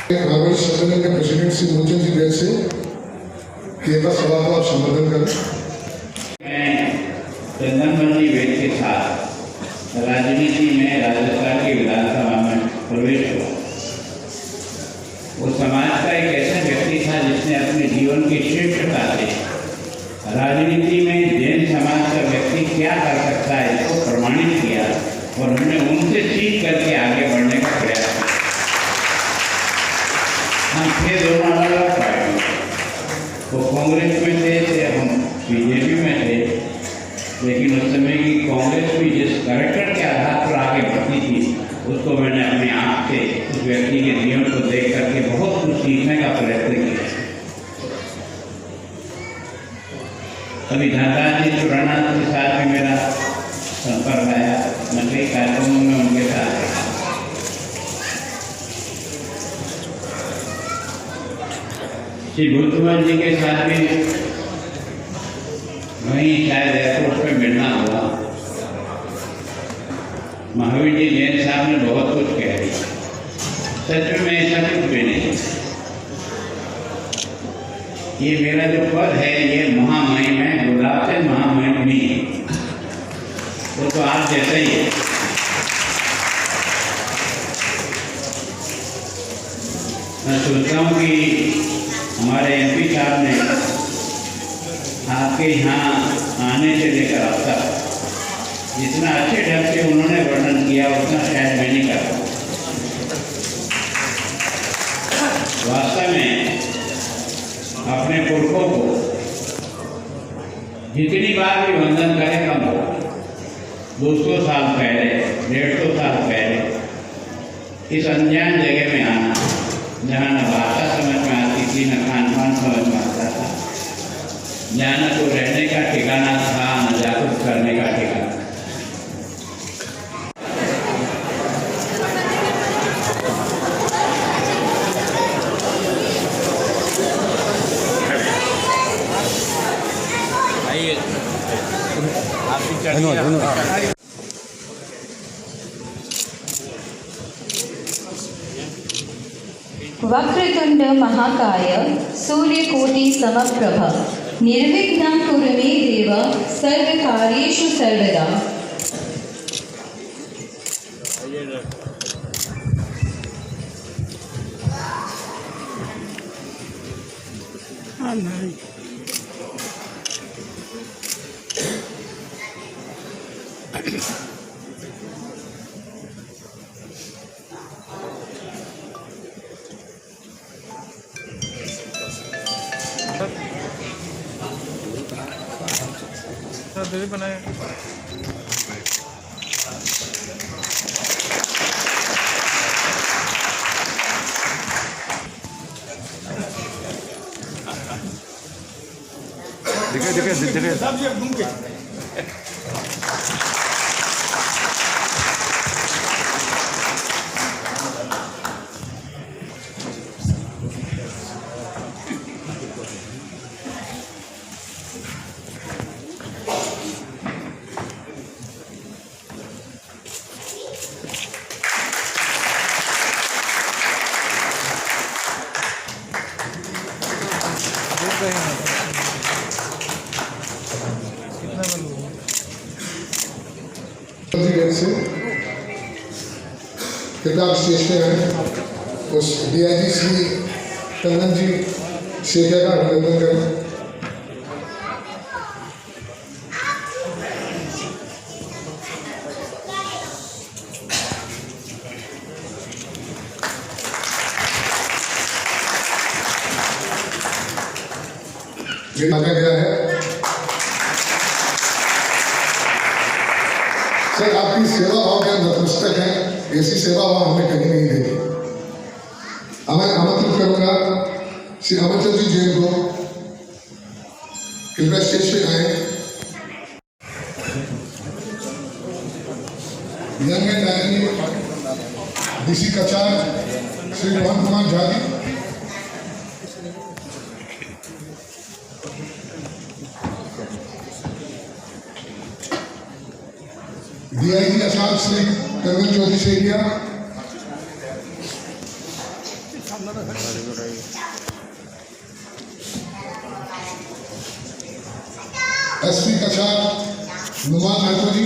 रावण सदन के प्रेसिडेंट श्री मूलचंद जी बैठ से केवल सभा को आप संबोधन करें। चंदनमणि वेद के साथ राजनीति में राजस्थान की विधानसभा में प्रवेश हुआ। वो समाज का एक ऐसा व्यक्ति था जिसने अपने जीवन की श्रेष्ठता से राजनीति में जैन समाज का व्यक्ति क्या कर सकता है इसको प्रमाणित किया और हमने उनसे सीख करके आगे बढ़ने का प्रयास किया। हम थे दोनों अलग अलग पार्टी, वो कांग्रेस में थे हम बीजेपी में थे, लेकिन उस समय की कांग्रेस भी जिस कैरेक्टर के आधार पर आगे बढ़ती थी उसको मैंने अपनी आँख से उस व्यक्ति के जीवन को देख करके बहुत कुछ सीखने का प्रयत्न किया। कभी धनराज जी चुराना के साथ भी मेरा संपर्क आया, मैं कई कार्यक्रमों में उनके साथ रहा। श्री बुद्धवन जी के साथ भी वहीं शायद एयरपोर्ट पे मिलना हुआ। महावीर जी जैन साहब ने बहुत कुछ कह दिया, सच में ऐसा कुछ भी नहीं। ये मेरा जो पद है ये महामहिम है, गुलाब से महामहिम नहीं है, वो तो आप जैसा ही है। मैं सोचता हूँ कि हमारे MP साहब ने आपके यहाँ आने से लेकर अब तक जितना अच्छे ढंग से उन्होंने वर्णन किया उतना शायद मैं नहीं कर पाऊँ। वास्तव में अपने पुरखों को जितनी बार भी वंदन करें कम हो। 200 साल पहले, 150 साल पहले इस अनजान जगह में आना, जहाँ न भाषा समझ में आती थी, न खान पान समझ में आता था, जहाँ न तो रहने का ठिकाना था, न जागरूक करने का ठिकाना। वक्रतुंड महाकाय सूर्यकोटि समप्रभ निर्विघ्नं कुरु मे देव सर्वकार्येषु सर्वदा। बनाया देखे से किताब स्टेज पे हैं, उस DIG श्री चंदन जी शेखर का अभिनंदन करें। ये माना गया है सर, आपकी सेवा भाव क्या नतमस्तक है, ऐसी सेवा भाव हमें कहीं नहीं देखी। मैं आमंत्रित करूंगा श्री अमरचंद जी जैन को कृपया स्टेज पे आए। Young and dynamic DC Cachar Shri Rohan Kumar Jha ji, DIG Assam Shri colonel Chaudhary Saikia, SP Cachar Numan Mahato ji,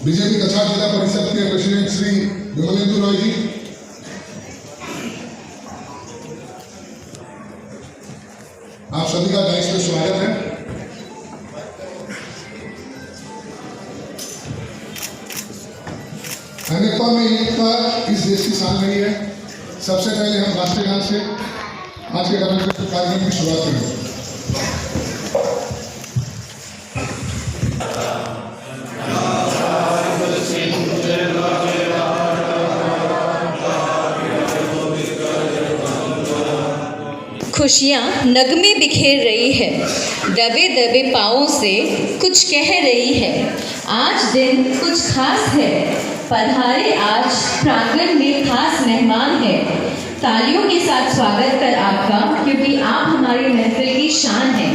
BJP कछार जिला परिषद के प्रेसिडेंट श्री विमलेंदु रॉय जी, आप सभी का डाइस में स्वागत है। अनेकता में एकता इस देश की शान रही है। सबसे पहले हम राष्ट्रीय गान से आज के कार्यक्रम की शुरुआत करेंगे। खुशियाँ नगमे बिखेर रही है, दबे दबे पाँवों से कुछ कह रही है। आज दिन कुछ खास है, पधारे आज प्रांगण में खास मेहमान है। तालियों के साथ स्वागत कर आपका, क्योंकि आप हमारी महफिल की शान हैं।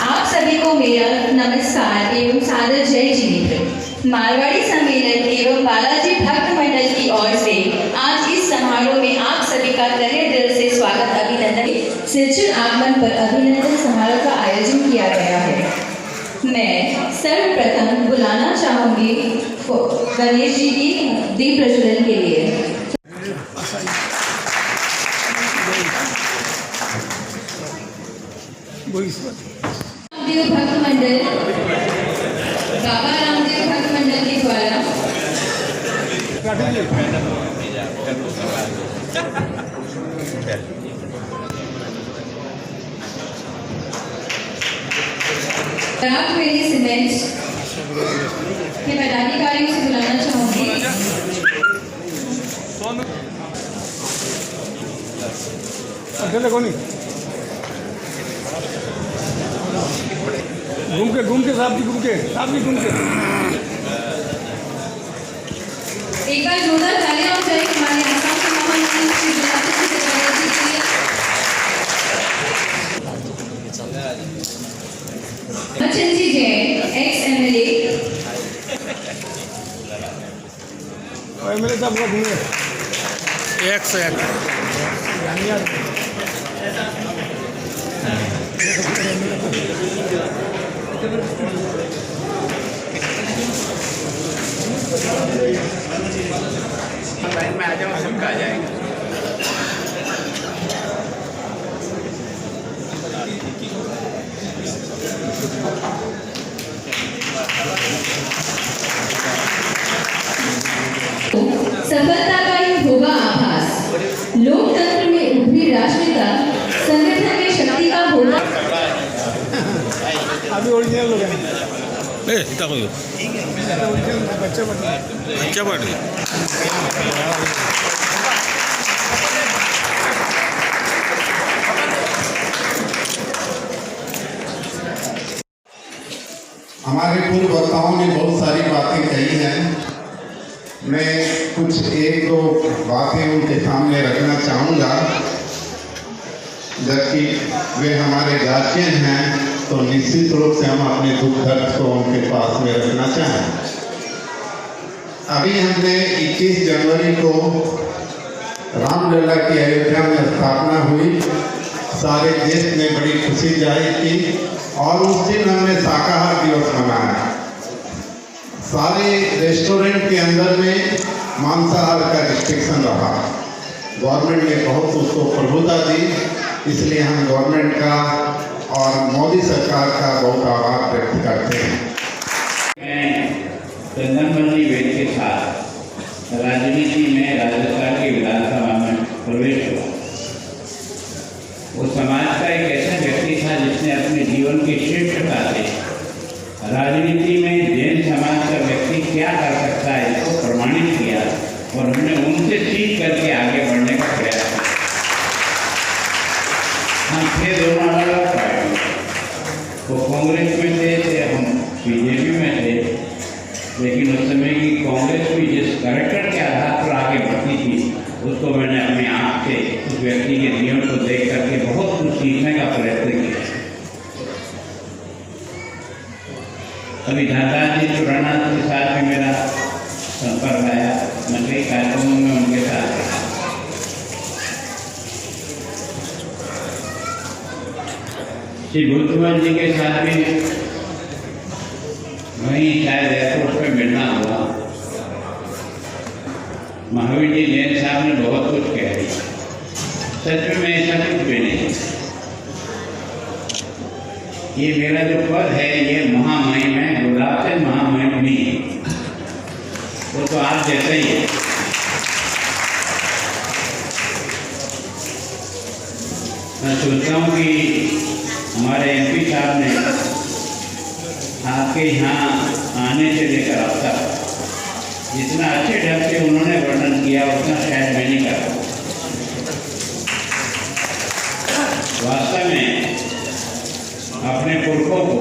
आप सभी को मेरा नमस्कार एवं सादर जय जिनेन्द्र। मारवाड़ी सम्मेलन एवं बालाजी भक्त मंडल की ओर से आज इस समारोह में आप सभी का तहे दिल से स्वागत अभिनंदन। सिलचर आगमन पर अभिनंदन समारोह का आयोजन किया गया है। मैं सर्वप्रथम बुलाना चाहूंगी गणेश जी की दीप प्रज्वलन के लिए। रामदेव भक्त मंडल, बाबा रामदेव भक्त मंडल के द्वारा राग वेली सीमेंट के पदाधिकारियों से बुलाना चाहूंगी। घूम के साहब जी घूम के एक बार जोरदार तालियां हो जाए हमारे आसाम के महामंत्री श्री बिलावल जी के लिए। बच्चन जी जैन, ex-MLA। MLA साहब का घूमे एक से एक लाइन में आ जाओ, सबका आ जाएगा। सफलता का ही होगा आभास, लोकतंत्र में उभरी राष्ट्रीयता संगठन में शक्ति का होगा। अभी ओरिजिनल लोग हैं। इतना कोई बच्चा बढ़ गया। हमारे पूर्व वक्ताओं ने बहुत सारी बातें कही हैं। मैं कुछ एक दो बातें उनके सामने रखना चाहूँगा। जबकि वे हमारे गार्जियन हैं तो निश्चित रूप से हम अपने दुख दर्द को उनके पास में रखना चाहें। अभी हमने 21 जनवरी को रामलला की अयोध्या में स्थापना हुई। सारे देश ने बड़ी खुशी जाहिर की और उस दिन हमने शाकाहार दिवस मनाया। सारे रेस्टोरेंट के अंदर में मांसाहार का रिस्ट्रिक्शन रहा। गवर्नमेंट ने बहुत उसको प्रभुता दी, इसलिए हम गवर्नमेंट का और मोदी सरकार का बहुत आभार व्यक्त करते हैं। मैं चंदनबंदी वेद के साथ राजनीति में राजस्थान की विधानसभा में प्रवेश हुआ। वो समाज का एक ऐसा व्यक्ति था जिसने अपने जीवन की श्रेष्ठता से राजनीति में जैन समाज का व्यक्ति क्या कर सकता है इसको प्रमाणित किया और हमने उनसे सीख करके आगे बढ़ने का प्रयास किया। हम थे दोनों अलग अलग पार्टी, वो कांग्रेस में थे हम बीजेपी में थे, लेकिन उस समय की कांग्रेस भी जिस कैरेक्टर के आधार पर आगे बढ़ती थी उसको मैंने अपने आप से व्यक्ति के जीवन को देख करके बहुत कुछ सीखने का प्रयत्न किया। अभी धनराज जी चुराना के साथ में मेरा संपर्क आया, मैं कई कार्यक्रमों में उनके साथ रहा। श्री भूतमल जी के साथ भी वहीं शायद एयरपोर्ट पे मिलना हुआ। महावीर जी जैन साहब ने बहुत कुछ कह दिया, सच में ऐसा कुछ भी नहीं। ये मेरा जो पद है ये महामहिम है, गुलाब से महामहिम नहीं है, वो तो आप जैसे ही है। मैं सोचता हूँ कि हमारे MP साहब ने आपके यहाँ आने से लेकर अब तक जितना अच्छे ढंग से उन्होंने वर्णन किया उतना शायद मैं नहीं कर पाऊँ। वास्तव में अपने पुरखों को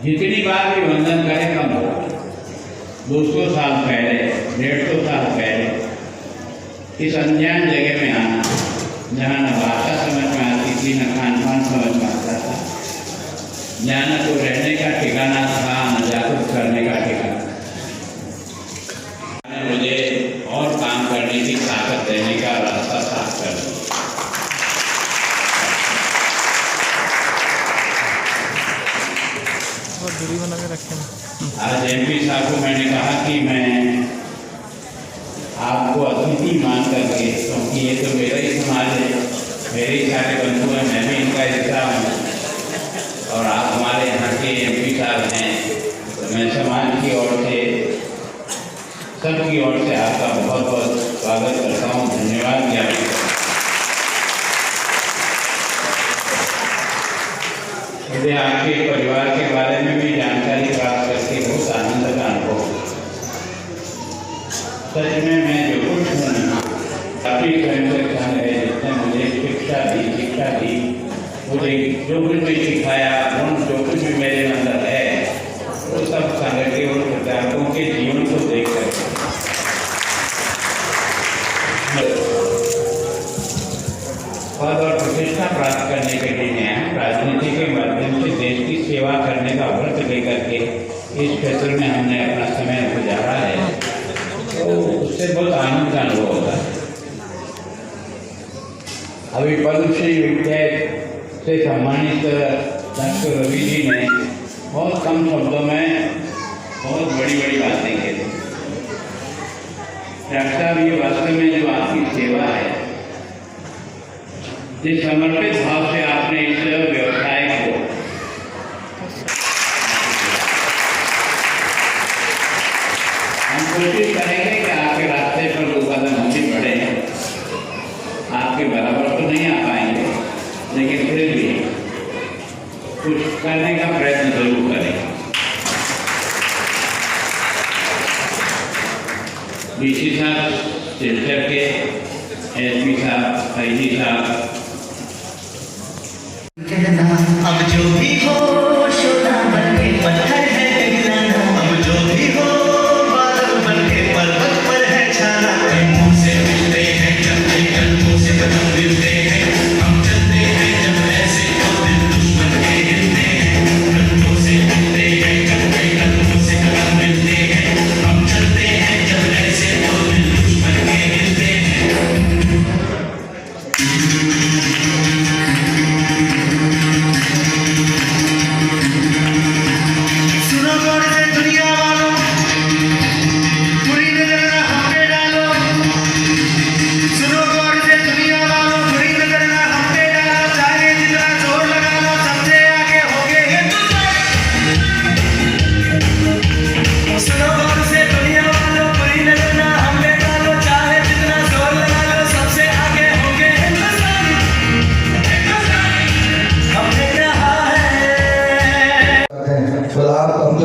जितनी बार भी वंदन करें कम हो। 200 साल पहले, 150 साल पहले इस अनजान जगह में आना, जहाँ न भाषा समझ में आती थी, न खान पान समझ में आता था, जहाँ न तो रहने का ठिकाना था, न जागरूक करने का ठिकाना। मुझे और काम करने की ताकत देने का रास्ता साफ कर दिया। दूरी बना के रखें। आज MP साहब को मैंने कहा कि मैं आपको अतिथि मान करके, क्योंकि ये तो मेरा ही समाज है, मेरे ही सारे बंधु हैं, मैं भी इनका हिस्सा हूँ और आप हमारे यहाँ के MP साहब हैं, तो मैं समाज की ओर से, सबकी ओर से आपका बहुत बहुत स्वागत करता हूँ, धन्यवाद ज्ञापित करता हूँ। मुझे आपके परिवार के बारे में भी जानकारी प्राप्त करके बहुत आनंद का अनुभव। सच में मैं जो कुछ हूँ काफ़ी स्वयंसेवक संघ है जिसने मुझे शिक्षा दी, मुझे जो कुछ भी सिखाया, जो कुछ भी मेरे अंदर है, वो सब संघ के और प्रचारकों के जीवन को देख कर पद और प्रतिष्ठा प्राप्त करने के लिए राजनीति के माध्यम से देश की सेवा करने का व्रत लेकर के इस क्षेत्र में हमने अपना समय गुजारा है, तो उससे बहुत आनंद का अनुभव होता है। अभी पद्मश्री विद्या से सम्मानित डॉक्टर रवि जी ने बहुत कम शब्दों में बहुत बड़ी बड़ी बातें कही। डॉक्टर साहब, ये वास्तव में जो आपकी सेवा है, जिस समर्पित भाव से आपने इस व्यवसाय को हम कोशिश करेंगे कि आपके रास्ते पर 2 कदम हम भी बढ़े। आपके बराबर तो नहीं आ पाएंगे, लेकिन फिर भी कुछ करने का प्रयत्न जरूर करें। DC साहब, सिलचर के SP साहब, IG साहब, अब जो भी हो सोना बन के पत्थर है पिघलाना, अब जो भी हो बादल बन के पर्वत पर है छाना। कदमों से मिलते हैं चलते, कदमों से कदम मिलते हैं, हम चलते हैं जब ऐसे तो दिल दुश्मन के हिलते हैं। कदमों से मिलते हैं चलते, कदमों से कदम मिलते हैं, हम चलते हैं जब ऐसे तो दिल दुश्मन के हिलते हैं।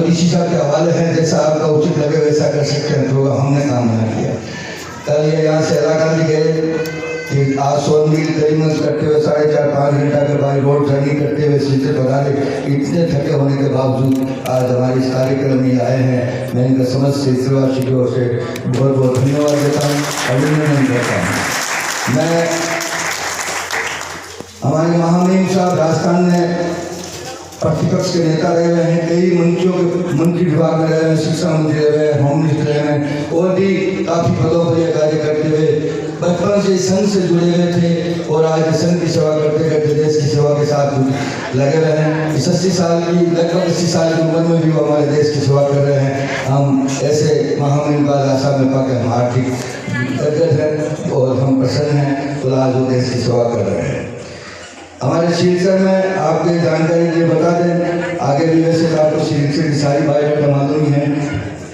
DC साहब के हवाले है, जैसा आपका उचित लगे वैसा कर सकते हैं, तो हमने काम ना किया। कल ये यहाँ से इलाकाबाद गए कि आज 100 मील तरीमंज करते हुए 4.5-5 घंटा के बाद रोड रनिंग करते हुए सिलसिले बगाने, इतने थके होने के बावजूद आज हमारे इस कार्यक्रम में आए हैं। मैं इनका समस्त सिलसिलेवासी की ओर से बहुत बहुत धन्यवाद देता हूँ, अभिनंदन करता हूँ। मैं हमारे महामहिम साहब राजस्थान में प्रतिपक्ष के नेता रहे हुए हैं, कई मंत्री विभाग में रहे हैं, शिक्षा मंत्री रहे हैं, होम मिनिस्टर रहे हैं और भी काफ़ी पदों पर यह कार्य करते हुए बचपन से संघ से जुड़े हुए थे और आज संघ की सेवा करते करते देश की सेवा के साथ लगे हुए हैं। इस 80 साल की लगभग 80 साल की उम्र में भी वो हमारे देश की सेवा कर रहे हैं। हम ऐसे महामहिम का आशा में पाकर हम आर्थिक गदगद हैं और हम प्रसन्न हैं तो आज वो देश की सेवा कर रहे हैं। हमारे शिलचर में आपके जानकारी ये बता दें, आगे भी वैसे आपको शिलचर की सारी बायोडाटा मालूम ही है।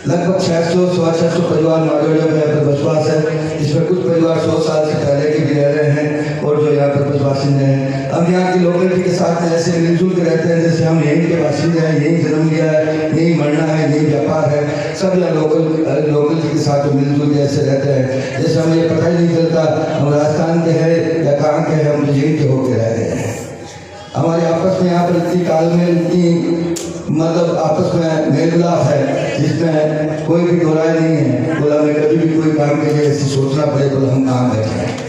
लगभग 600 परिवार मालवेड़ा में यहाँ पर बसवास है, इसमें कुछ परिवार 100 साल से पहले के भी रह रहे हैं और जो यहाँ पर बसवासिंदे हैं। हम यहाँ की लोकलिटी के साथ में ऐसे मिलजुल के रहते हैं जैसे हम यहीं के बासिंदे हैं, यहीं जन्म लिया है, यहीं मरना है, यहीं व्यापार है। सब यहाँ लोकलिटी के साथ मिलजुल के ऐसे रहते हैं जैसे हमें ये पता ही नहीं चलता हम राजस्थान के हैं या कहाँ के हैं, हम तो यहीं के होकर रह रहे हैं। हमारे आपस में यहाँ पर इतनी तालमेल, इतनी मतलब आपस में मेल मिलाप है जिसमें कोई भी दोहराई नहीं है। बोला हमें कभी भी कोई काम के लिए ऐसी सोचना पड़े तो हम काम बैठे हैं।